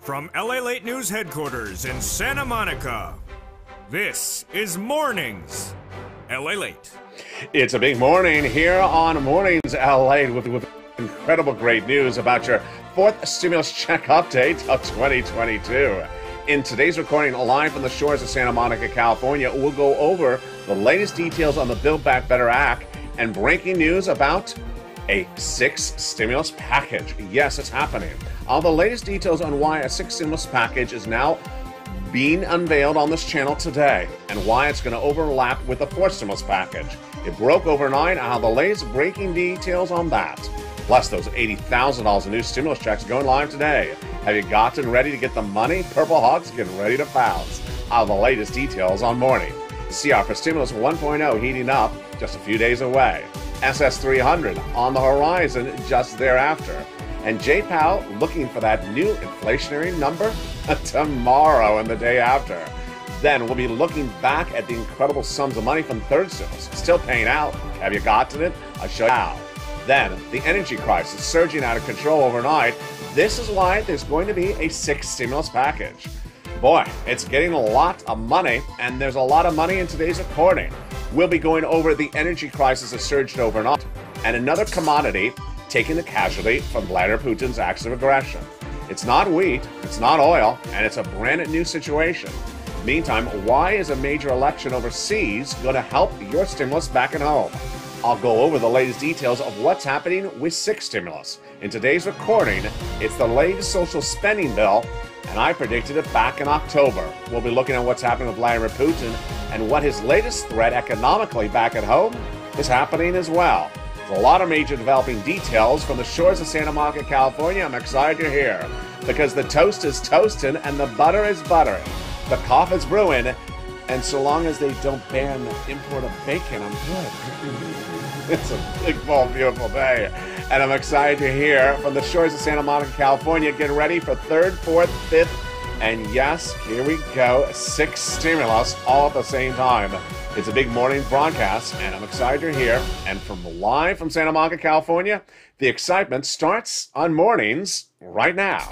From LALATE News headquarters in Santa Monica, this is Mornings LALATE. It's a big morning here on Mornings LALATE with incredible great news about your fourth stimulus check update of 2022. In today's recording, live from the shores of Santa Monica, California, we'll go over the latest details on the Build Back Better Act and breaking news about a sixth stimulus package. Yes, it's happening. All the latest details on why a sixth stimulus package is now being unveiled on this channel today and why it's going to overlap with the fourth stimulus package. It broke overnight, how the latest breaking details on that. Plus those $80,000 in new stimulus checks going live today. Have you gotten ready to get the money? Purple Hawks getting ready to pounce. All the latest details on morning. CR for Stimulus 1.0 heating up just a few days away. SS300 on the horizon just thereafter. And J-PAL looking for that new inflationary number tomorrow and the day after. Then we'll be looking back at the incredible sums of money from third stimulus. Still paying out. Have you gotten it? I'll show you how. Then the energy crisis surging out of control overnight. This is why there's going to be a sixth stimulus package. Boy, it's getting a lot of money, and there's a lot of money in today's recording. We'll be going over the energy crisis that surged overnight, and another commodity taking the casualty from Vladimir Putin's acts of aggression. It's not wheat, it's not oil, and it's a brand new situation. Meantime, why is a major election overseas going to help your stimulus back at home? I'll go over the latest details of what's happening with sixth stimulus. In today's recording, it's the latest social spending bill, and I predicted it back in October. We'll be looking at what's happening with Vladimir Putin and what his latest threat economically back at home is happening as well. There's a lot of major developing details from the shores of Santa Monica, California. I'm excited you're here because the toast is toasting and the butter is buttering. The coffee is brewing, and so long as they don't ban the import of bacon, I'm good. It's a big, bold, beautiful day. And I'm excited to hear from the shores of Santa Monica, California. Get ready for third, fourth, fifth, and yes, here we go, sixth stimulus all at the same time. It's a big morning broadcast, and I'm excited you're here. And live from Santa Monica, California, the excitement starts on Mornings right now.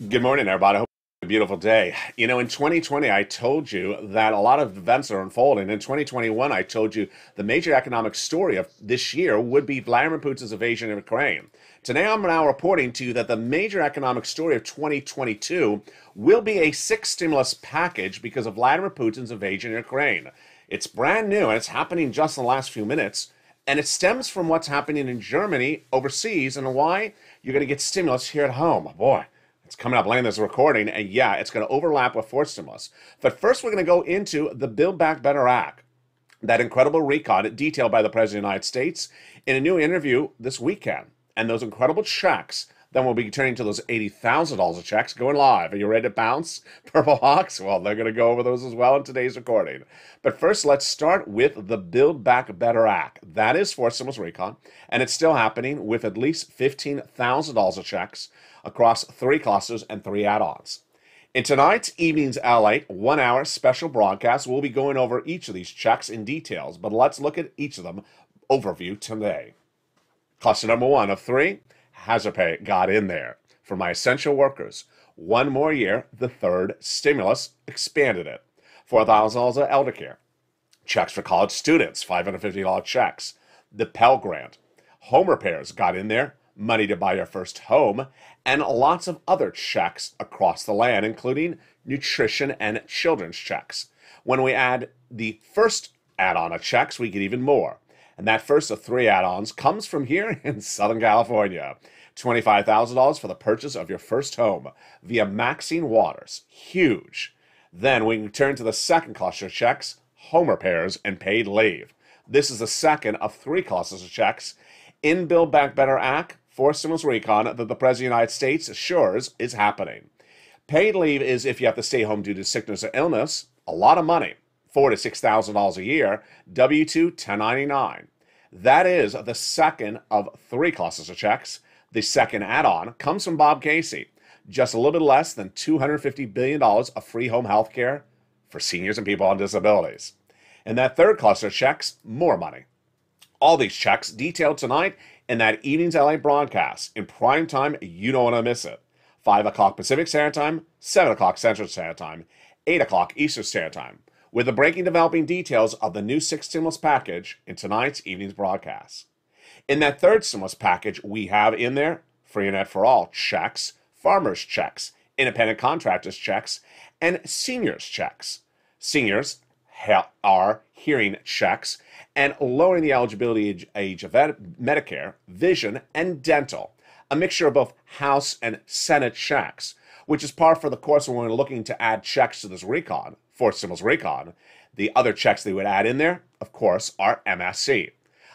Good morning, everybody. I hope you have a beautiful day. You know, in 2020, I told you that a lot of events are unfolding. In 2021, I told you the major economic story of this year would be Vladimir Putin's invasion of Ukraine. Today, I'm now reporting to you that the major economic story of 2022 will be a sixth stimulus package because of Vladimir Putin's invasion of Ukraine. It's brand new, and it's happening just in the last few minutes. And it stems from what's happening in Germany overseas and why you're going to get stimulus here at home. Boy. It's coming up later in this recording, and yeah, it's going to overlap with fourth stimulus. But first, we're going to go into the Build Back Better Act, that incredible recon detailed by the President of the United States in a new interview this weekend. And those incredible checks, then we'll be turning to those $80,000 of checks going live. Are you ready to bounce, Purple Hawks? Well, they're going to go over those as well in today's recording. But first, let's start with the Build Back Better Act. That is fourth stimulus recon, and it's still happening with at least $15,000 of checks across 3 clusters and 3 add-ons. In tonight's evening's LALATE 1-hour special broadcast, we'll be going over each of these checks in details, but let's look at each of them overview today. Cluster number 1 of 3, hazard pay got in there. For my essential workers, 1 more year, the third stimulus expanded it. $4,000 of elder care. Checks for college students, $550 checks. The Pell Grant. Home repairs got in there. Money to buy your first home, and lots of other checks across the land, including nutrition and children's checks. When we add the first add-on of checks, we get even more. And that first of 3 add-ons comes from here in Southern California. $25,000 for the purchase of your first home via Maxine Waters. Huge. Then we can turn to the second cluster of checks, home repairs and paid leave. This is the second of 3 clusters of checks in Build Back Better Act for stimulus recon that the President of the United States assures is happening. Paid leave is if you have to stay home due to sickness or illness, a lot of money, $4,000 to $6,000 a year, W-2, 1099. That is the second of three classes of checks. The second add-on comes from Bob Casey, just a little bit less than $250 billion of free home health care for seniors and people on disabilities. And that third cluster of checks, more money. All these checks detailed tonight in that evening's LA broadcast. In prime time, you don't want to miss it. 5 o'clock Pacific Standard Time, 7 o'clock Central Standard Time, 8 o'clock Eastern Standard Time, with the breaking developing details of the new 6th stimulus package in tonight's evening's broadcast. In that third stimulus package, we have in there free internet for all checks, farmers checks, independent contractors checks, and seniors checks. Seniors are hearing checks and lowering the eligibility age of Medicare, vision, and dental. A mixture of both House and Senate checks, which is par for the course when we're looking to add checks to this recon, fourth stimulus recon. The other checks they would add in there, of course, are MSC.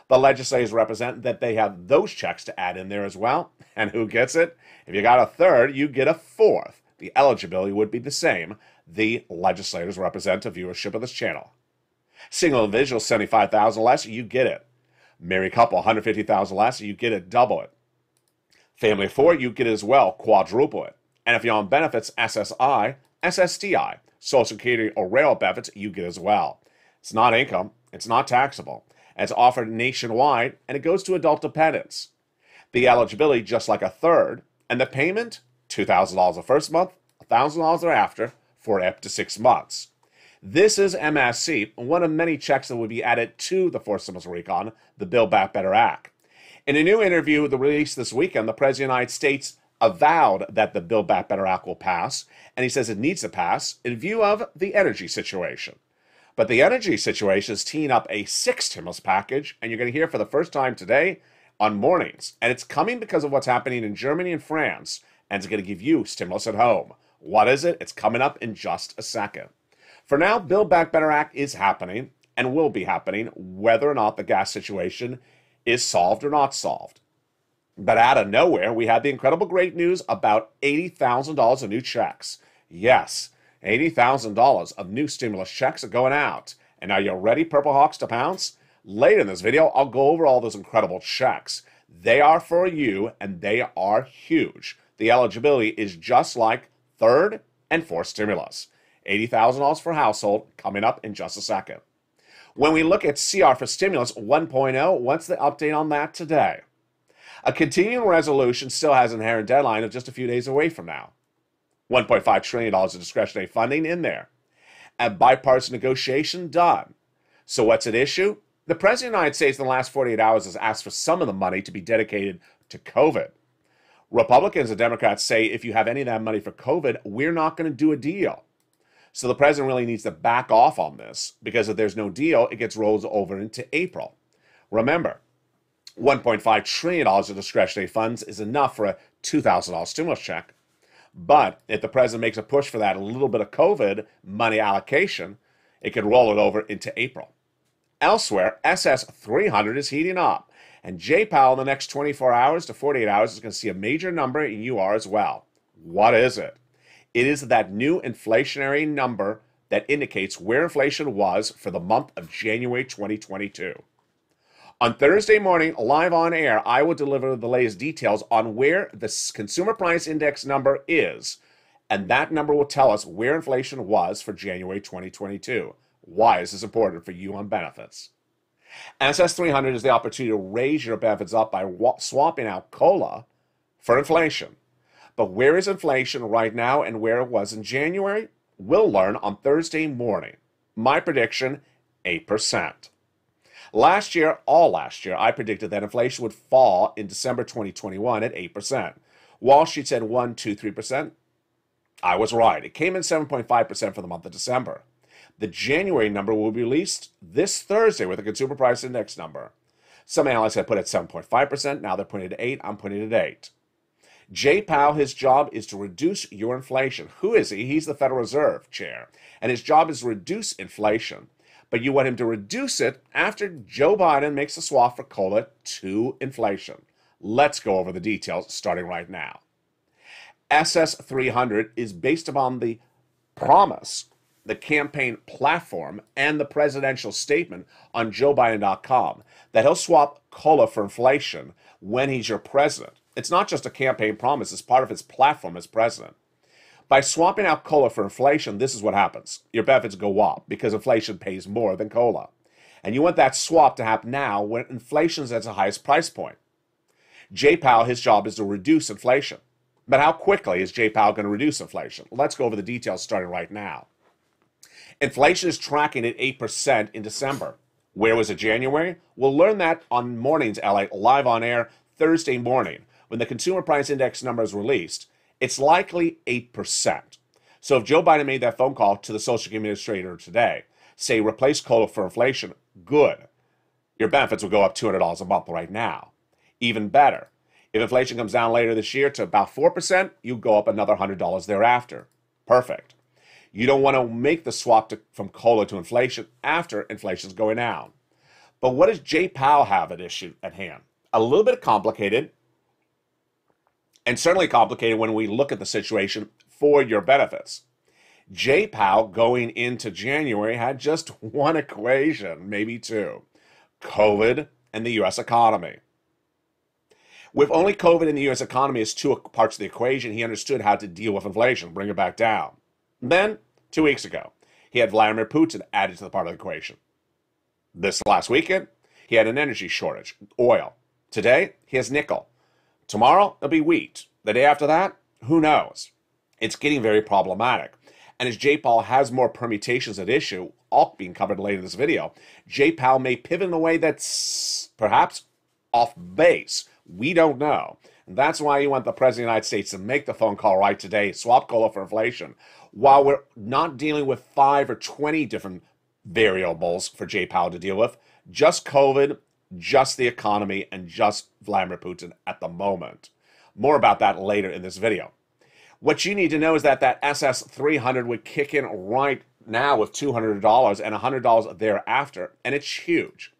The legislators represent that they have those checks to add in there as well. And who gets it? If you got a third, you get a fourth. The eligibility would be the same. The legislators represent a viewership of this channel. Single individual, 75,000 less, you get it. Married couple, 150,000 less, you get it, double it. Family of 4, you get it as well, quadruple it. And if you're on benefits, SSI, SSDI, Social Security or rail benefits, you get as well. It's not income, it's not taxable, and it's offered nationwide, and it goes to adult dependents. The eligibility, just like a third, and the payment, $2,000 the first month, $1,000 thereafter, for up to 6 months. This is MSC, one of many checks that would be added to the fourth stimulus recon, the Build Back Better Act. In a new interview released this weekend, the President of the United States avowed that the Build Back Better Act will pass, and he says it needs to pass in view of the energy situation. But the energy situation is teeing up a 6th stimulus package, and you're going to hear for the first time today on mornings. And it's coming because of what's happening in Germany and France, and it's going to give you stimulus at home. What is it? It's coming up in just a second. For now, Build Back Better Act is happening and will be happening whether or not the gas situation is solved or not solved. But out of nowhere, we had the incredible great news about $80,000 of new checks. Yes, $80,000 of new stimulus checks are going out. And are you ready, Purple Hawks, to pounce? Later in this video, I'll go over all those incredible checks. They are for you, and they are huge. The eligibility is just like third and fourth stimulus. $80,000 for household coming up in just a second. When we look at CR for Stimulus 1.0, what's the update on that today? A continuing resolution still has an inherent deadline of just a few days away from now. $1.5 trillion of discretionary funding in there. A bipartisan negotiation done. So what's at issue? The President of the United States in the last 48 hours has asked for some of the money to be dedicated to COVID. Republicans and Democrats say if you have any of that money for COVID, we're not going to do a deal. So the president really needs to back off on this because if there's no deal, it gets rolled over into April. Remember, $1.5 trillion of discretionary funds is enough for a $2,000 stimulus check. But if the president makes a push for that a little bit of COVID money allocation, it could roll it over into April. Elsewhere, SS 300 is heating up. And Jay Powell in the next 24 hours to 48 hours is going to see a major number, and you are as well. What is it? It is that new inflationary number that indicates where inflation was for the month of January 2022. On Thursday morning, live on air, I will deliver the latest details on where the Consumer Price Index number is, and that number will tell us where inflation was for January 2022. Why is this important for you on benefits? SS 300 is the opportunity to raise your benefits up by swapping out COLA for inflation. But where is inflation right now and where it was in January? We'll learn on Thursday morning. My prediction, 8%. All last year, I predicted that inflation would fall in December 2021 at 8%. Wall Street said 1, 2, 3%. I was right. It came in 7.5% for the month of December. The January number will be released this Thursday with the Consumer Price Index number. Some analysts have put it at 7.5%. Now they're putting it at 8. I'm putting it at 8. Jay Powell, his job is to reduce your inflation. Who is he? He's the Federal Reserve Chair. And his job is to reduce inflation. But you want him to reduce it after Joe Biden makes a swap for COLA to inflation. Let's go over the details starting right now. SS300 is based upon the promise, the campaign platform, and the presidential statement on JoeBiden.com that he'll swap COLA for inflation when he's your president. It's not just a campaign promise, it's part of his platform as president. By swapping out COLA for inflation, this is what happens. Your benefits go up because inflation pays more than COLA. And you want that swap to happen now when inflation is at the highest price point. Jay Powell, his job is to reduce inflation. But how quickly is Jay Powell going to reduce inflation? Let's go over the details starting right now. Inflation is tracking at 8% in December. Where was it January? We'll learn that on Mornings LA, live on air Thursday morning. When the Consumer Price Index number is released, it's likely 8%. So if Joe Biden made that phone call to the Social Security Administrator today, say replace COLA for inflation, good. Your benefits will go up $200 a month right now. Even better, if inflation comes down later this year to about 4%, you go up another $100 thereafter. Perfect. You don't want to make the swap from COLA to inflation after inflation's going down. But what does Jay Powell have at issue at hand? A little bit complicated, and certainly complicated when we look at the situation for your benefits. Jay Powell going into January had just one equation, maybe two: COVID and the U.S. economy. With only COVID and the U.S. economy as two parts of the equation, he understood how to deal with inflation, bring it back down. Then, 2 weeks ago, he had Vladimir Putin added to the part of the equation. This last weekend, he had an energy shortage, oil. Today, he has nickel. Tomorrow, it'll be wheat. The day after that, who knows? It's getting very problematic. And as Jay Powell has more permutations at issue, all being covered later in this video, Jay Powell may pivot in a way that's perhaps off base. We don't know. And that's why you want the President of the United States to make the phone call right today, swap COLA for inflation, while we're not dealing with 5 or 20 different variables for Jay Powell to deal with, just COVID, just the economy, and just Vladimir Putin at the moment. More about that later in this video. What you need to know is that SS300 would kick in right now with $200 and $100 thereafter, and it's huge.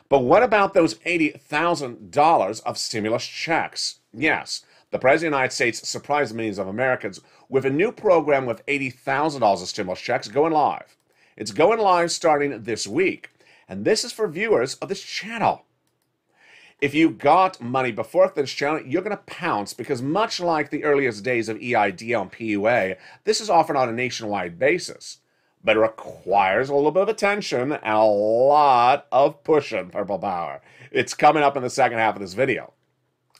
But what about those $80,000 of stimulus checks? Yes, the President of the United States surprised millions of Americans with a new program with $80,000 of stimulus checks going live. It's going live starting this week, and this is for viewers of this channel. If you got money before this channel, you're going to pounce because much like the earliest days of EIDL and PUA, this is offered on a nationwide basis. But it requires a little bit of attention and a lot of pushing, Purple Power. It's coming up in the second half of this video.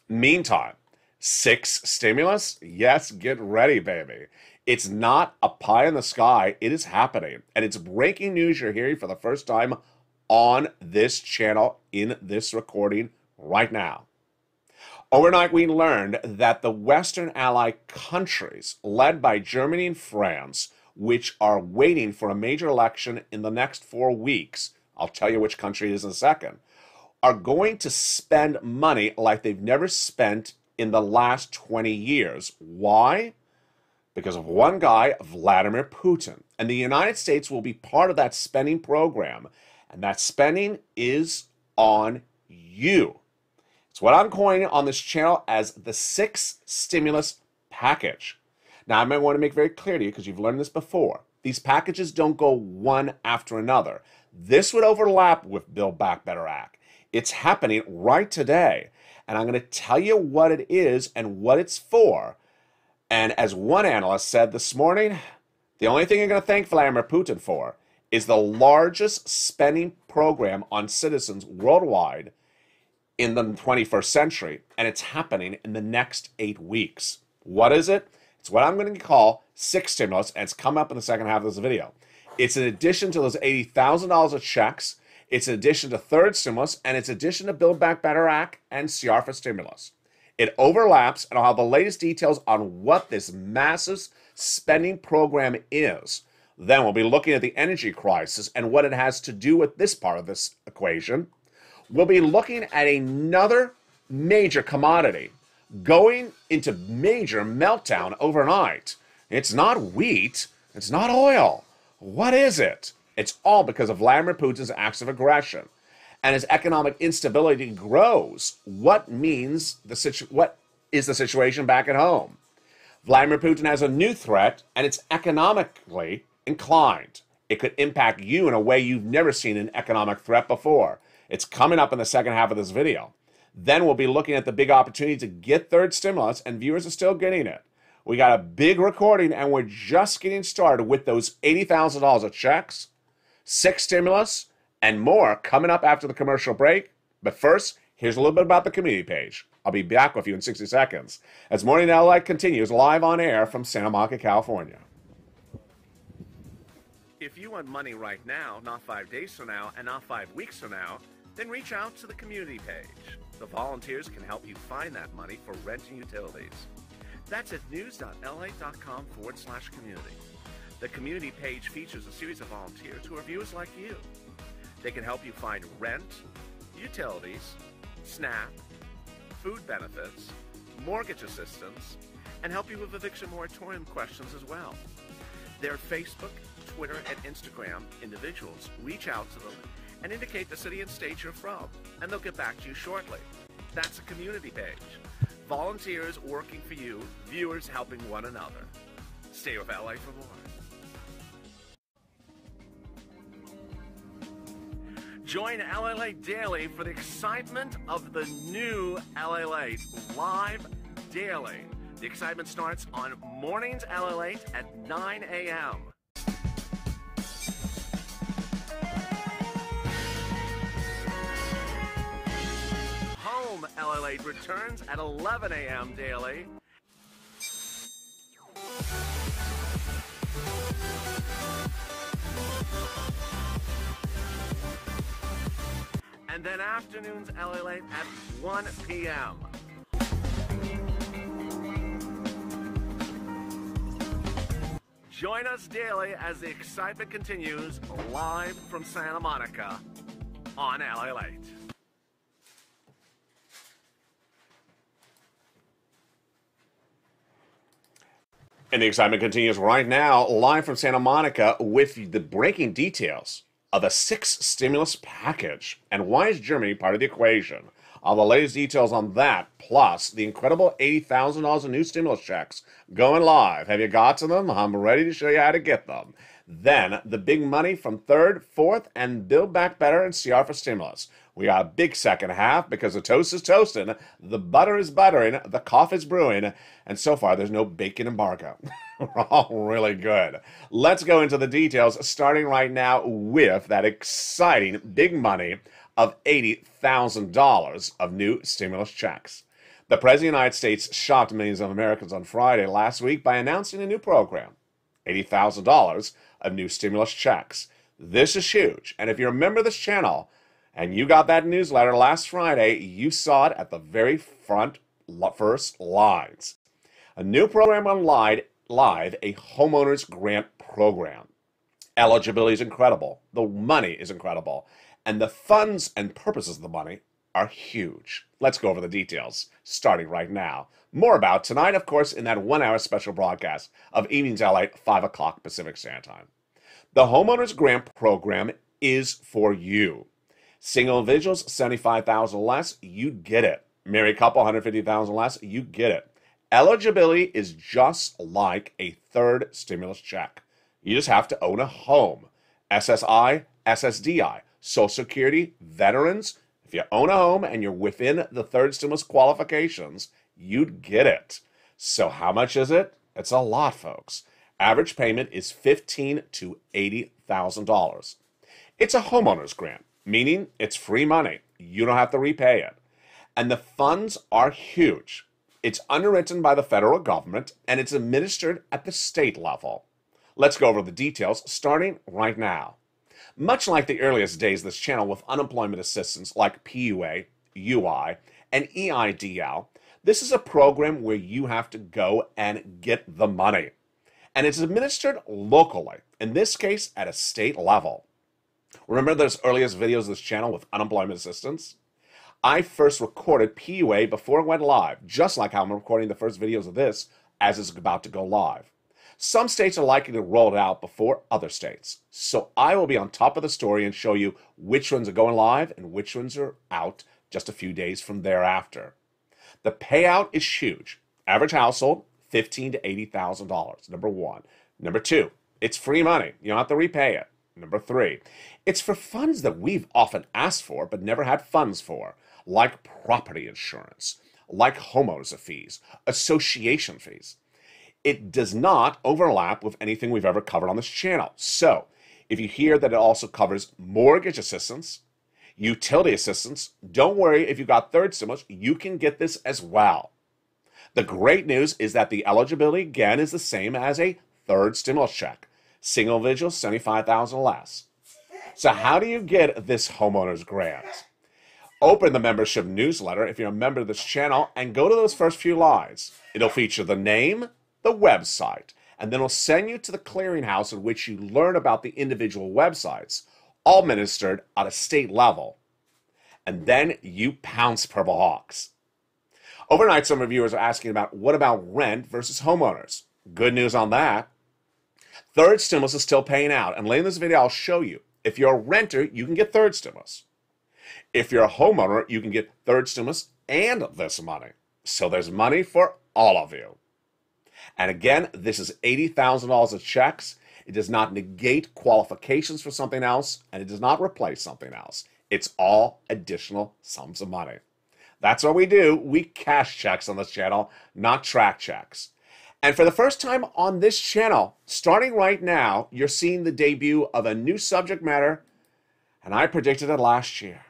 Meantime, 6 stimulus? Yes, get ready, baby. It's not a pie in the sky. It is happening. And it's breaking news you're hearing for the first time on this channel in this recording right now. Overnight, we learned that the Western Allied countries, led by Germany and France, which are waiting for a major election in the next 4 weeks, I'll tell you which country it is in a second, are going to spend money like they've never spent in the last 20 years. Why? Because of one guy, Vladimir Putin. And the United States will be part of that spending program. And that spending is on you. It's what I'm coining on this channel as the 6 stimulus package. Now, I might want to make very clear to you, because you've learned this before, these packages don't go one after another. This would overlap with Build Back Better Act. It's happening right today. And I'm going to tell you what it is and what it's for. And as one analyst said this morning, the only thing you're going to thank Vladimir Putin for is the largest spending program on citizens worldwide in the 21st century. And it's happening in the next 8 weeks. What is it? It's what I'm going to call 6 stimulus, and it's coming up in the second half of this video. It's in addition to those $80,000 of checks, it's in addition to third stimulus, and it's in addition to Build Back Better Act and CR for stimulus. It overlaps, and I'll have the latest details on what this massive spending program is. Then we'll be looking at the energy crisis and what it has to do with this part of this equation. We'll be looking at another major commodity going into major meltdown overnight. It's not wheat. It's not oil. What is it? It's all because of Vladimir Putin's acts of aggression. And as economic instability grows, what is the situation back at home? Vladimir Putin has a new threat, and it's economically inclined. It could impact you in a way you've never seen an economic threat before. It's coming up in the second half of this video. Then we'll be looking at the big opportunity to get third stimulus, and viewers are still getting it. We got a big recording, and we're just getting started with those $80,000 of checks, 6 stimulus, and more coming up after the commercial break. But first, here's a little bit about the community page. I'll be back with you in 60 seconds as Morning LALATE continues live on air from Santa Monica, California. If you want money right now, not 5 days from now, and not 5 weeks from now, then reach out to the community page. The volunteers can help you find that money for rent and utilities. That's at news.lalate.com/community. The community page features a series of volunteers who are viewers like you. They can help you find rent, utilities, SNAP, food benefits, mortgage assistance, and help you with eviction moratorium questions as well. Their Facebook, Twitter, and Instagram individuals reach out to them and indicate the city and state you're from, and they'll get back to you shortly. That's a community page. Volunteers working for you, viewers helping one another. Stay with LA for more. Join LALATE Daily for the excitement of the new LALATE live daily. The excitement starts on Mornings LALATE at 9 a.m. Home LALATE returns at 11 a.m. daily. And then afternoons LALATE at 1 p.m. Join us daily as the excitement continues live from Santa Monica on LALATE. And the excitement continues right now, live from Santa Monica, with the breaking details of a 6 stimulus package. And why is Germany part of the equation? All the latest details on that, plus the incredible $80,000 of new stimulus checks going live. Have you got to them? I'm ready to show you how to get them. Then, the big money from third, fourth, and Build Back Better and CR for stimulus. We got a big second half because the toast is toasting, the butter is buttering, the coffee is brewing, and so far there's no bacon embargo. We're all really good. Let's go into the details, starting right now with that exciting big money of $80,000 of new stimulus checks. The President of the United States shocked millions of Americans on Friday last week by announcing a new program, $80,000 of new stimulus checks. This is huge, and if you remember this channel, and you got that newsletter last Friday, you saw it at the very first lines. A new program on live, a homeowner's grant program. Eligibility is incredible. The money is incredible. And the funds and purposes of the money are huge. Let's go over the details, starting right now. More about tonight, of course, in that 1-hour special broadcast of Evenings LALATE, 5 o'clock Pacific Standard Time. The homeowner's grant program is for you. Single individuals, $75,000 less, you get it. Married couple, $150,000 less, you get it. Eligibility is just like a third stimulus check. You just have to own a home. SSI, SSDI, Social Security, veterans. If you own a home and you're within the third stimulus qualifications, you'd get it. So how much is it? It's a lot, folks. Average payment is $15,000 to $80,000. It's a homeowner's grant, meaning it's free money. You don't have to repay it. And the funds are huge. It's underwritten by the federal government, and it's administered at the state level. Let's go over the details, starting right now. Much like the earliest days of this channel with unemployment assistance like PUA, UI, and EIDL, this is a program where you have to go and get the money. And it's administered locally, in this case at a state level. Remember those earliest videos of this channel with unemployment assistance? I first recorded PUA before it went live, just like how I'm recording the first videos of this as it's about to go live. Some states are likely to roll it out before other states. So I will be on top of the story and show you which ones are going live and which ones are out just a few days from thereafter. The payout is huge. Average household, $15,000 to $80,000, number one. Number two, it's free money. You don't have to repay it. Number three, it's for funds that we've often asked for but never had funds for, like property insurance, like homeowners fees, association fees. It does not overlap with anything we've ever covered on this channel. So if you hear that it also covers mortgage assistance, utility assistance, don't worry if you got third stimulus, you can get this as well. The great news is that the eligibility again is the same as a third stimulus check. Single individual, $75,000 less. So how do you get this homeowner's grant? Open the membership newsletter if you're a member of this channel and go to those first few lines. It'll feature the name, the website, and then it'll send you to the clearinghouse in which you learn about the individual websites, all administered at a state level. And then you pounce Purple Hawks. Overnight, some reviewers are asking about what about rent versus homeowners? Good news on that. Third stimulus is still paying out, and later in this video I'll show you. If you're a renter, you can get third stimulus. If you're a homeowner, you can get third stimulus and this money. So there's money for all of you. And again, this is $80,000 of checks. It does not negate qualifications for something else, and it does not replace something else. It's all additional sums of money. That's what we do. We cash checks on this channel, not track checks. And for the first time on this channel, starting right now, you're seeing the debut of a new subject matter, and I predicted it last year.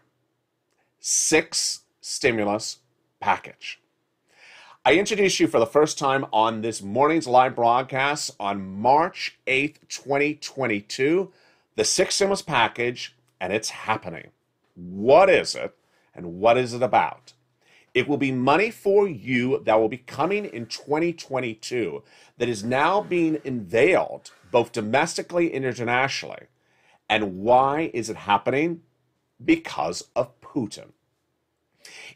6 stimulus package. I introduced you for the first time on this morning's live broadcast on March 8th, 2022, the 6 stimulus package, and it's happening. What is it, and what is it about? It will be money for you that will be coming in 2022 that is now being unveiled both domestically and internationally. And why is it happening? Because of Putin.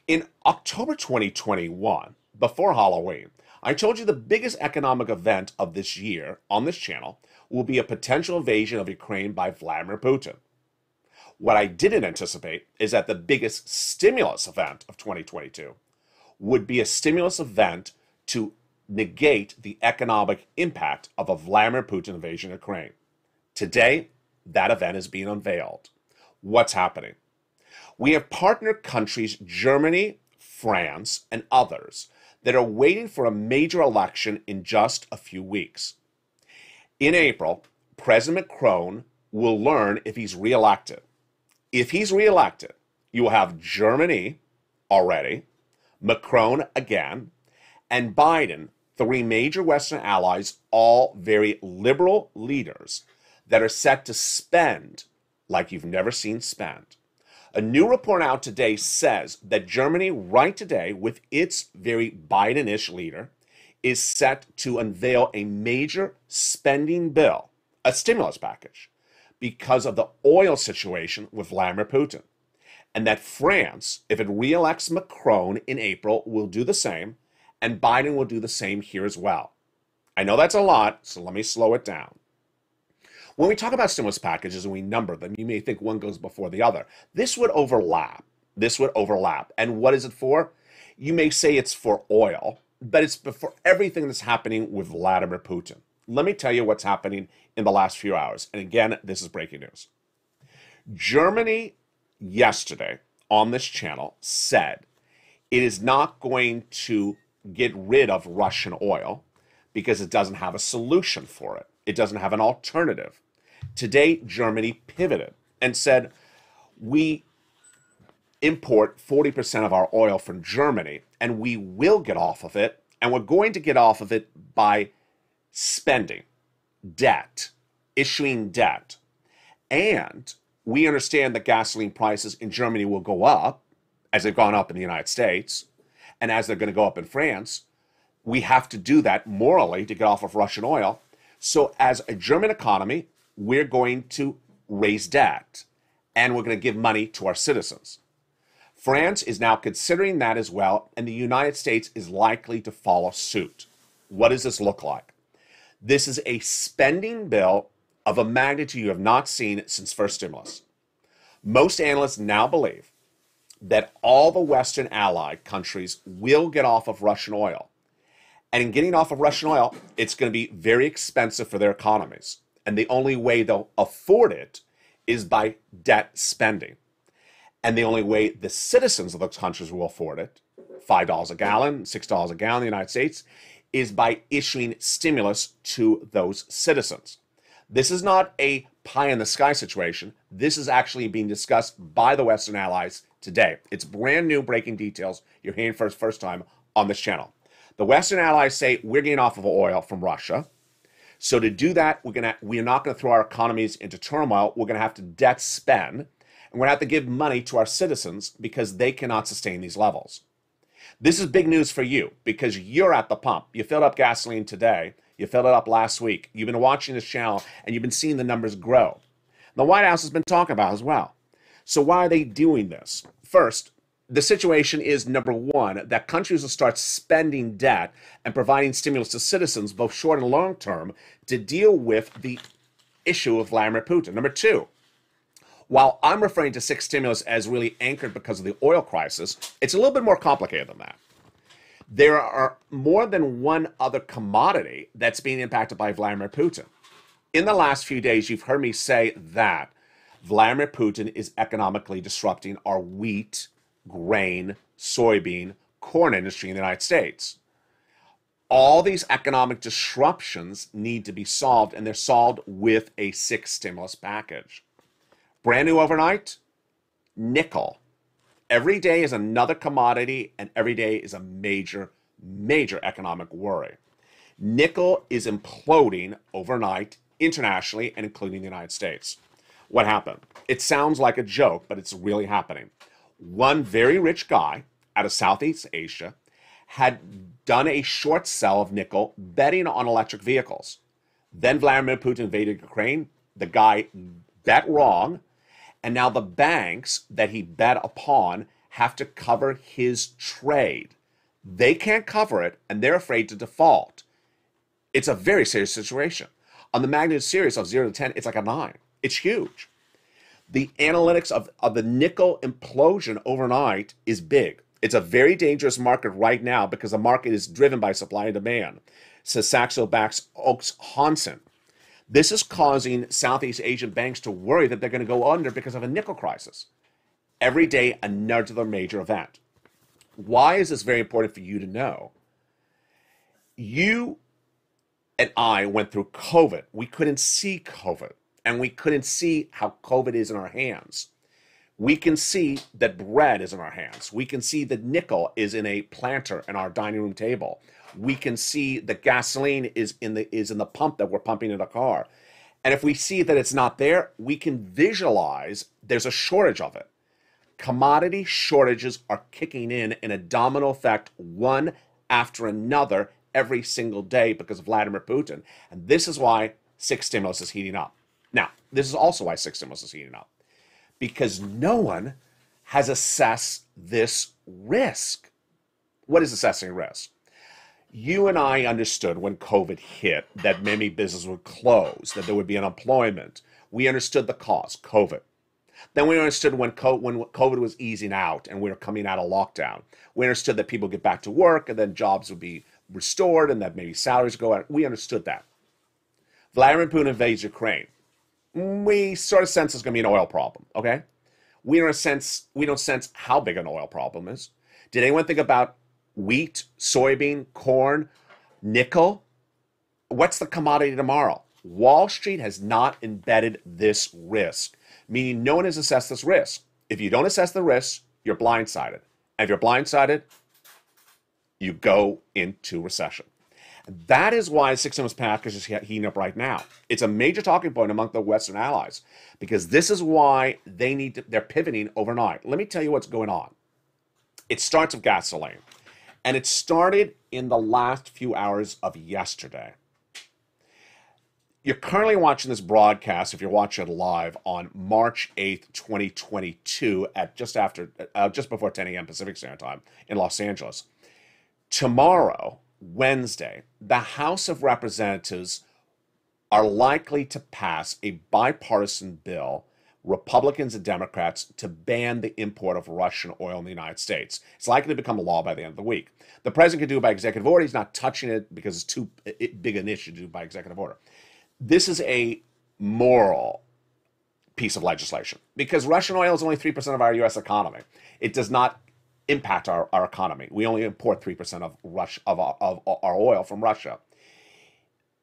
In October 2021, before Halloween, I told you the biggest economic event of this year on this channel will be a potential invasion of Ukraine by Vladimir Putin. What I didn't anticipate is that the biggest stimulus event of 2022 would be a stimulus event to negate the economic impact of a Vladimir Putin invasion of Ukraine. Today, that event is being unveiled. What's happening? We have partner countries, Germany, France, and others, that are waiting for a major election in just a few weeks. In April, President Macron will learn if he's reelected. If he's reelected, you will have Germany already, Macron again, and Biden, 3 major Western allies, all very liberal leaders that are set to spend like you've never seen spent. A new report out today says that Germany, right today, with its very Biden-ish leader, is set to unveil a major spending bill, a stimulus package, because of the oil situation with Vladimir Putin. And that France, if it re-elects Macron in April, will do the same, and Biden will do the same here as well. I know that's a lot, so let me slow it down. When we talk about stimulus packages and we number them, you may think one goes before the other. This would overlap. This would overlap. And what is it for? You may say it's for oil, but it's for everything that's happening with Vladimir Putin. Let me tell you what's happening in the last few hours. And again, this is breaking news. Germany yesterday on this channel said it is not going to get rid of Russian oil because it doesn't have a solution for it. It doesn't have an alternative. Today, Germany pivoted and said, we import 40% of our oil from Germany, and we will get off of it, and we're going to get off of it by spending, debt, issuing debt. And we understand that gasoline prices in Germany will go up, as they've gone up in the United States, and as they're going to go up in France. We have to do that morally to get off of Russian oil. So as a German economy, we're going to raise debt, and we're going to give money to our citizens. France is now considering that as well, and the United States is likely to follow suit. What does this look like? This is a spending bill of a magnitude you have not seen since first stimulus. Most analysts now believe that all the Western allied countries will get off of Russian oil. And in getting off of Russian oil, it's going to be very expensive for their economies. And the only way they'll afford it is by debt spending. And the only way the citizens of those countries will afford it, $5 a gallon, $6 a gallon in the United States, is by issuing stimulus to those citizens. This is not a pie in the sky situation. This is actually being discussed by the Western allies today. It's brand new breaking details you're hearing for the first time on this channel. The Western allies say we're getting off of oil from Russia. So to do that, we're not going to throw our economies into turmoil. We're going to have to debt spend, and we're going to have to give money to our citizens because they cannot sustain these levels. This is big news for you because you're at the pump. You filled up gasoline today. You filled it up last week. You've been watching this channel, and you've been seeing the numbers grow. The White House has been talking about it as well. So why are they doing this? First, the situation is, number one, that countries will start spending debt and providing stimulus to citizens, both short and long term, to deal with the issue of Vladimir Putin. Number two, while I'm referring to six stimulus as really anchored because of the oil crisis, it's a little bit more complicated than that. There are more than one other commodity that's being impacted by Vladimir Putin. In the last few days, you've heard me say that Vladimir Putin is economically disrupting our wheat, grain, soybean, corn industry in the United States. All these economic disruptions need to be solved, and they're solved with a six stimulus package. Brand new overnight, nickel. Every day is another commodity, and every day is a major, major economic worry. Nickel is imploding overnight internationally and including the United States. What happened? It sounds like a joke, but it's really happening. One very rich guy out of Southeast Asia had done a short sell of nickel betting on electric vehicles. Then Vladimir Putin invaded Ukraine. The guy bet wrong, and now the banks that he bet upon have to cover his trade. They can't cover it, and they're afraid to default. It's a very serious situation. On the magnitude series of 0 to 10, it's like a 9. It's huge. The analytics of the nickel implosion overnight is big. It's a very dangerous market right now because the market is driven by supply and demand, says Saxo-Banks Oaks Hansen. This is causing Southeast Asian banks to worry that they're going to go under because of a nickel crisis. Every day, another major event. Why is this very important for you to know? You and I went through COVID. We couldn't see COVID. And we couldn't see how COVID is in our hands. We can see that bread is in our hands. We can see that nickel is in a planter in our dining room table. We can see that gasoline is in the pump that we're pumping in a car. And if we see that it's not there, we can visualize there's a shortage of it. Commodity shortages are kicking in a domino effect, one after another, every single day because of Vladimir Putin. And this is why six stimulus is heating up. Now, this is also why six stimulus is heating up, because no one has assessed this risk. What is assessing risk? You and I understood when COVID hit that many businesses would close, that there would be unemployment. We understood the cause, COVID. Then we understood when COVID was easing out and we were coming out of lockdown. We understood that people get back to work and then jobs would be restored and that maybe salaries go out. We understood that. Vladimir Putin invades Ukraine. We sort of sense it's going to be an oil problem, okay? We don't sense how big an oil problem is. Did anyone think about wheat, soybean, corn, nickel? What's the commodity tomorrow? Wall Street has not embedded this risk, meaning no one has assessed this risk. If you don't assess the risk, you're blindsided. And if you're blindsided, you go into recession. That is why the six stimulus package is heating up right now. It's a major talking point among the Western allies because this is why they're pivoting overnight. Let me tell you what's going on. It starts with gasoline, and it started in the last few hours of yesterday. You're currently watching this broadcast, if you're watching it live, on March 8th, 2022 at just before 10 a.m. Pacific Standard Time in Los Angeles. Tomorrow, Wednesday, the House of Representatives are likely to pass a bipartisan bill, Republicans and Democrats, to ban the import of Russian oil in the United States. It's likely to become a law by the end of the week. The president could do it by executive order. He's not touching it because it's too big an issue to do by executive order. This is a moral piece of legislation because Russian oil is only 3% of our U.S. economy. It does not impact our economy. We only import 3% of our oil from Russia.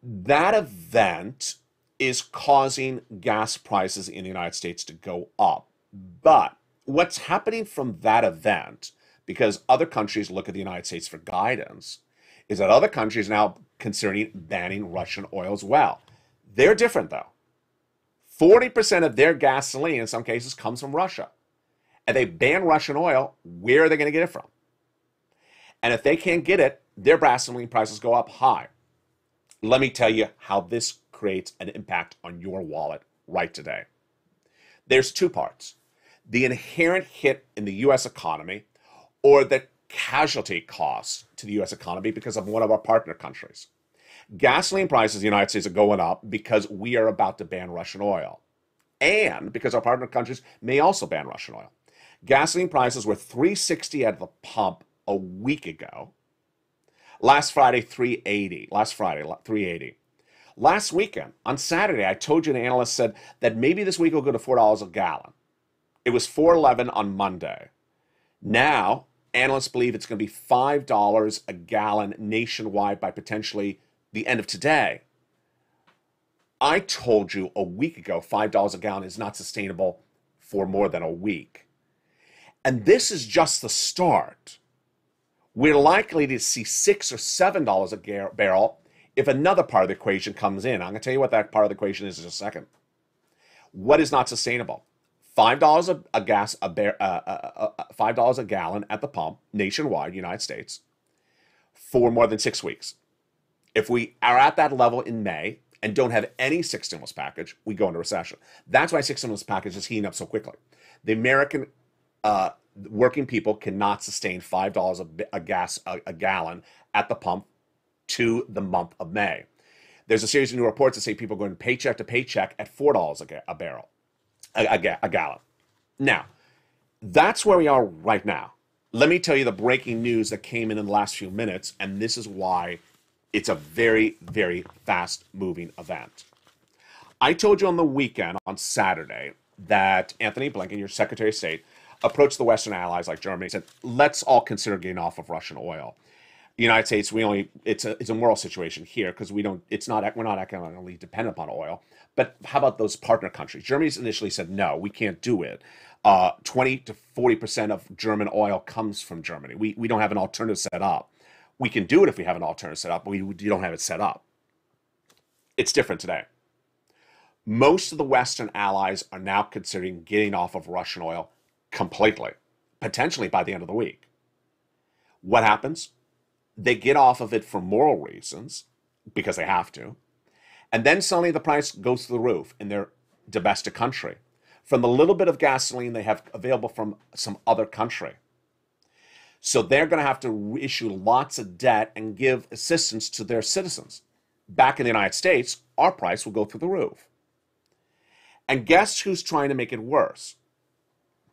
That event is causing gas prices in the United States to go up. But what's happening from that event, because other countries look at the United States for guidance, is that other countries are now considering banning Russian oil as well. They're different though. 40% of their gasoline in some cases comes from Russia. And they ban Russian oil, where are they going to get it from? And if they can't get it, their gasoline prices go up high. Let me tell you how this creates an impact on your wallet right today. There's two parts: the inherent hit in the U.S. economy or the casualty costs to the U.S. economy because of one of our partner countries. Gasoline prices in the United States are going up because we are about to ban Russian oil and because our partner countries may also ban Russian oil. Gasoline prices were $3.60 at the pump a week ago. Last Friday, $3.80. Last weekend, on Saturday, I told you an analyst said that maybe this week will go to $4 a gallon. It was $4.11 on Monday. Now, analysts believe it's going to be $5 a gallon nationwide by potentially the end of today. I told you a week ago $5 a gallon is not sustainable for more than a week. And this is just the start. We're likely to see $6 or $7 a barrel if another part of the equation comes in. I'm going to tell you what that part of the equation is in a second. What is not sustainable? $5 a gallon at the pump nationwide, United States, for more than 6 weeks. If we are at that level in May and don't have any sixth stimulus package, we go into recession. That's why sixth stimulus package is heating up so quickly. The American working people cannot sustain $5 a gallon at the pump to the month of May. There's a series of new reports that say people are going paycheck to paycheck at $4 a gallon. Now, that's where we are right now. Let me tell you the breaking news that came in the last few minutes, and this is why it's a very, very fast-moving event. I told you on the weekend, on Saturday, that Anthony Blinken, your Secretary of State, approached the Western allies like Germany and said, let's all consider getting off of Russian oil. The United States, it's a moral situation here because we're not economically dependent upon oil. But how about those partner countries? Germany's initially said, no, we can't do it. 20 to 40% of German oil comes from Germany. We don't have an alternative set up. We can do it if we have an alternative set up, but we don't have it set up. It's different today. Most of the Western allies are now considering getting off of Russian oil completely, potentially by the end of the week. What happens? They get off of it for moral reasons, because they have to, and then suddenly the price goes through the roof in their domestic country from the little bit of gasoline they have available from some other country. So they're going to have to issue lots of debt and give assistance to their citizens. Back in the United States, our price will go through the roof. And guess who's trying to make it worse?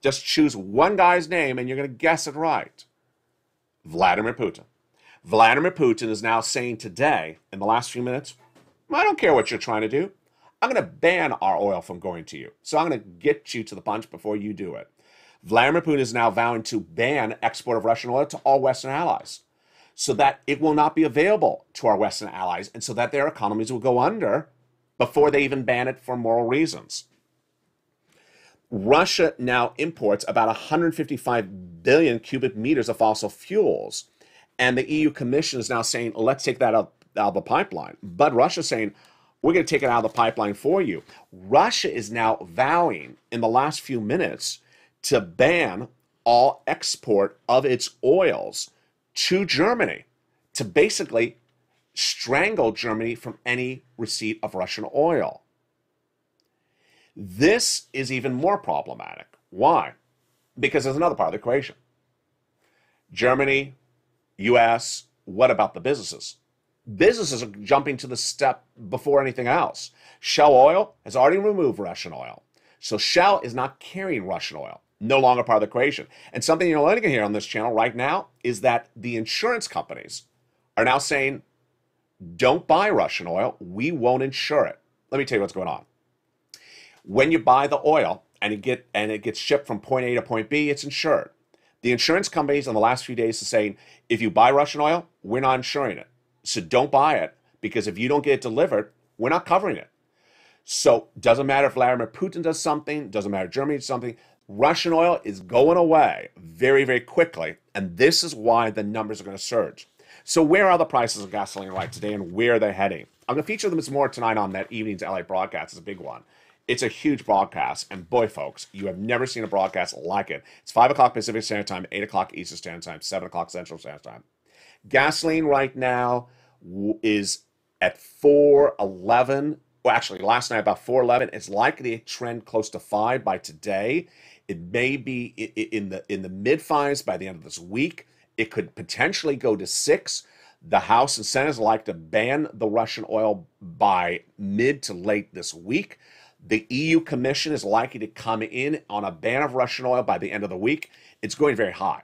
Just choose one guy's name and you're going to guess it right. Vladimir Putin. Vladimir Putin is now saying today, in the last few minutes, I don't care what you're trying to do. I'm going to ban our oil from going to you. So I'm going to get you to the punch before you do it. Vladimir Putin is now vowing to ban export of Russian oil to all Western allies so that it will not be available to our Western allies and so that their economies will go under before they even ban it for moral reasons. Russia now imports about 155 billion cubic meters of fossil fuels. And the EU Commission is now saying, let's take that out of the pipeline. But Russia's saying, we're going to take it out of the pipeline for you. Russia is now vowing in the last few minutes to ban all export of its oils to Germany, to basically strangle Germany from any receipt of Russian oil. This is even more problematic. Why? Because there's another part of the equation. Germany, US, what about the businesses? Businesses are jumping to the step before anything else. Shell Oil has already removed Russian oil. So Shell is not carrying Russian oil, no longer part of the equation. And something you're learning here on this channel right now is that the insurance companies are now saying, don't buy Russian oil, we won't insure it. Let me tell you what's going on. When you buy the oil and it gets shipped from point A to point B, it's insured. The insurance companies in the last few days are saying, if you buy Russian oil, we're not insuring it. So don't buy it, because if you don't get it delivered, we're not covering it. So doesn't matter if Vladimir Putin does something, doesn't matter if Germany does something, Russian oil is going away very, very quickly. And this is why the numbers are going to surge. So where are the prices of gasoline right today, and where are they heading? I'm going to feature them some more tonight on that evening's LA broadcast. It's a big one. It's a huge broadcast, and boy, folks, you have never seen a broadcast like it. It's 5 o'clock Pacific Standard Time, 8 o'clock Eastern Standard Time, 7 o'clock Central Standard Time. Gasoline right now is at 4.11. Well, actually, last night about 4.11. It's likely to trend close to 5 by today. It may be in the mid fives by the end of this week. It could potentially go to 6. The House and Senate like to ban the Russian oil by mid to late this week. The EU Commission is likely to come in on a ban of Russian oil by the end of the week. It's going very high.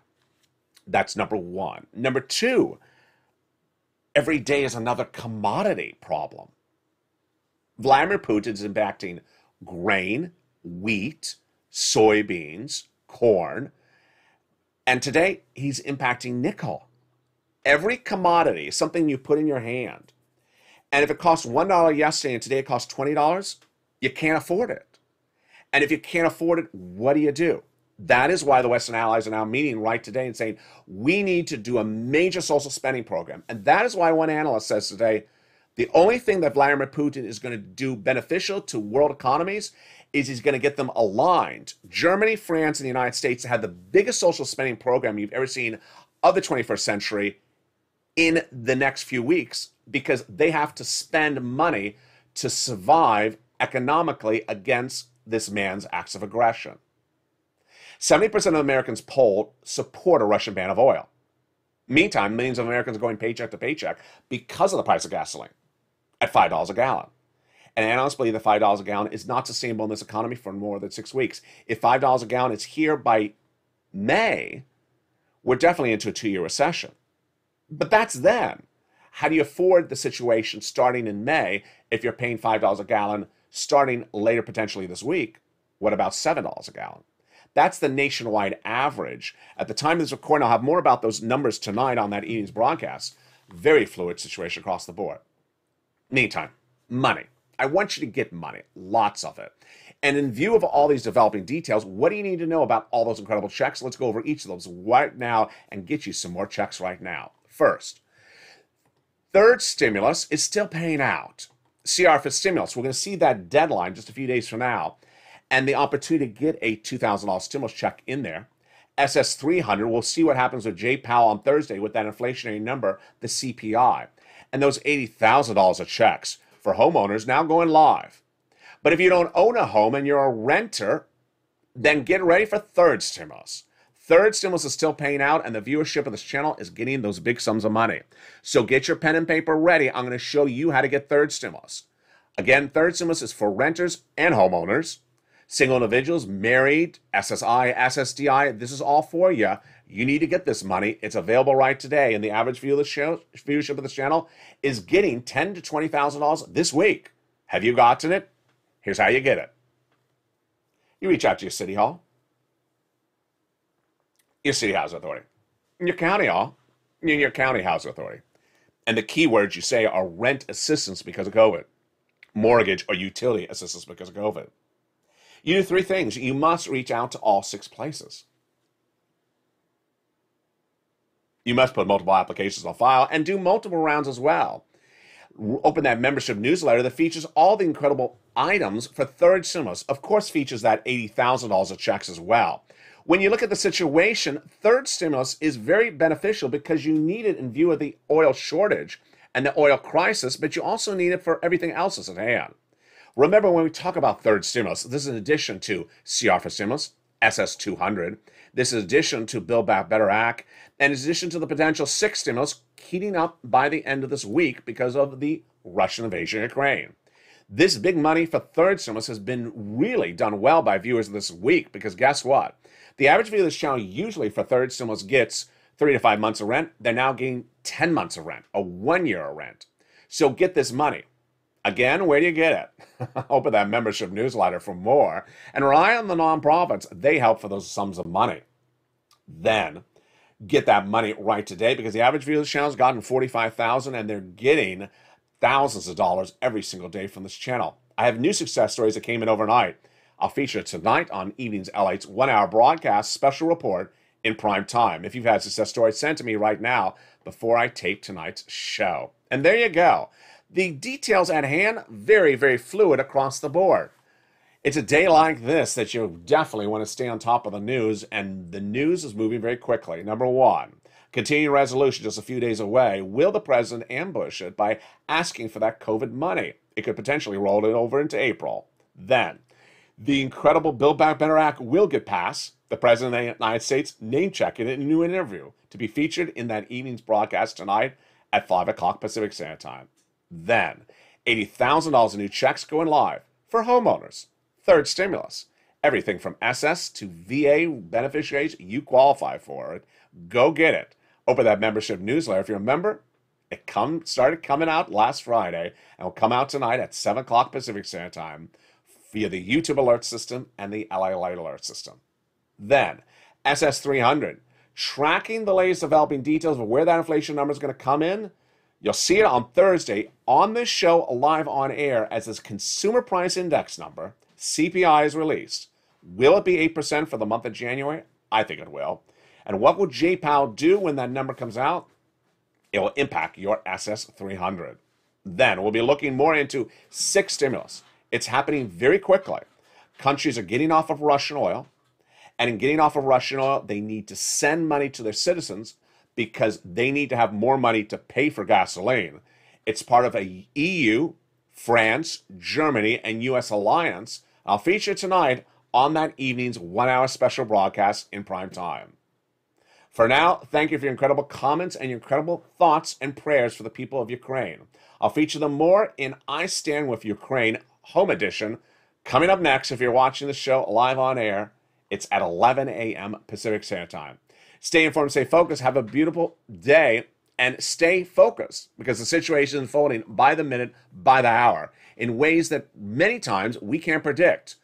That's number one. Number two, every day is another commodity problem. Vladimir Putin is impacting grain, wheat, soybeans, corn, and today he's impacting nickel. Every commodity is something you put in your hand. And if it cost $1 yesterday and today it costs $20, you can't afford it. And if you can't afford it, what do? That is why the Western allies are now meeting right today and saying, we need to do a major social spending program. And that is why one analyst says today, the only thing that Vladimir Putin is going to do beneficial to world economies is he's going to get them aligned. Germany, France, and the United States have the biggest social spending program you've ever seen of the 21st century in the next few weeks, because they have to spend money to survive economically against this man's acts of aggression. 70% of Americans polled support a Russian ban of oil. Meantime, millions of Americans are going paycheck to paycheck because of the price of gasoline at $5 a gallon. And analysts believe that $5 a gallon is not sustainable in this economy for more than 6 weeks. If $5 a gallon is here by May, we're definitely into a 2-year recession. But that's then. How do you afford the situation starting in May if you're paying $5 a gallon starting later potentially this week? What about $7 a gallon? That's the nationwide average. At the time of this recording, I'll have more about those numbers tonight on that evening's broadcast. Very fluid situation across the board. Meantime, money. I want you to get money, lots of it. And in view of all these developing details, what do you need to know about all those incredible checks? Let's go over each of those right now and get you some more checks right now. First, third stimulus is still paying out. CR for stimulus. We're going to see that deadline just a few days from now, and the opportunity to get a $2,000 stimulus check in there. SS 300, we'll see what happens with Jay Powell on Thursday with that inflationary number, the CPI. And those $80,000 of checks for homeowners now going live. But if you don't own a home and you're a renter, then get ready for third stimulus. Third stimulus is still paying out, and the viewership of this channel is getting those big sums of money. So get your pen and paper ready. I'm going to show you how to get third stimulus. Again, third stimulus is for renters and homeowners, single individuals, married, SSI, SSDI. This is all for you. You need to get this money. It's available right today, and the average viewership of this channel is getting $10,000 to $20,000 this week. Have you gotten it? Here's how you get it. You reach out to your city hall, your city housing authority, your county hall, your county housing authority. And the keywords you say are rent assistance because of COVID, mortgage or utility assistance because of COVID. You do 3 things. You must reach out to all 6 places. You must put multiple applications on file and do multiple rounds as well. Open that membership newsletter that features all the incredible items for third stimulus. Of course, features that $80,000 of checks as well. When you look at the situation, third stimulus is very beneficial because you need it in view of the oil shortage and the oil crisis, but you also need it for everything else that's at hand. Remember, when we talk about third stimulus, this is in addition to CR for stimulus, SS200. This is in addition to Build Back Better Act, and in addition to the potential sixth stimulus heating up by the end of this week because of the Russian invasion of Ukraine. This big money for third stimulus has been really done well by viewers this week because guess what? The average viewer of this channel usually for third stimulus gets 3 to 5 months of rent. They're now getting 10 months of rent, a 1 year of rent. So get this money. Again, where do you get it? Open that membership newsletter for more and rely on the nonprofits. They help for those sums of money. Then get that money right today because the average viewer of this channel has gotten 45,000 and they're getting thousands of dollars every single day from this channel. I have new success stories that came in overnight. I'll feature tonight on Evenings LATE's 1 hour broadcast special report in prime time. If you've had success stories, send to me right now before I tape tonight's show. And there you go. The details at hand, very, very fluid across the board. It's a day like this that you definitely want to stay on top of the news, and the news is moving very quickly. Number one, continuing resolution just a few days away. Will the president ambush it by asking for that COVID money? It could potentially roll it over into April. Then, the incredible Build Back Better Act will get passed. The president of the United States name-checked it in a new interview to be featured in that evening's broadcast tonight at 5 o'clock Pacific Standard Time. Then, $80,000 in new checks going live for homeowners. Third stimulus. Everything from SS to VA beneficiaries, you qualify for it. Go get it. Open that membership newsletter. If you're a member, it started coming out last Friday and will come out tonight at 7 o'clock Pacific Standard Time via the YouTube alert system and the LALATE alert system. Then, SS300. Tracking the latest developing details of where that inflation number is going to come in. You'll see it on Thursday on this show live on air as this Consumer Price Index number, CPI, is released. Will it be 8% for the month of January? I think it will. And what will J. Powell do when that number comes out? It will impact your SS300. Then we'll be looking more into sixth stimulus. It's happening very quickly. Countries are getting off of Russian oil. And in getting off of Russian oil, they need to send money to their citizens because they need to have more money to pay for gasoline. It's part of a EU, France, Germany, and U.S. alliance. I'll feature tonight on that evening's 1 hour special broadcast in prime time. For now, thank you for your incredible comments and your incredible thoughts and prayers for the people of Ukraine. I'll feature them more in I Stand With Ukraine Home Edition. Coming up next, if you're watching the show live on air, it's at 11 a.m. Pacific Standard Time. Stay informed, stay focused, have a beautiful day, and stay focused because the situation is unfolding by the minute, by the hour, in ways that many times we can't predict.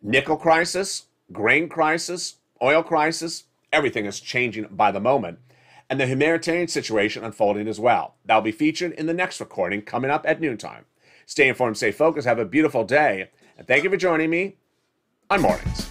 Nickel crisis, grain crisis, oil crisis, everything is changing by the moment. And the humanitarian situation unfolding as well. That'll be featured in the next recording coming up at noontime. Stay informed, stay focused, have a beautiful day, and thank you for joining me on Mornings.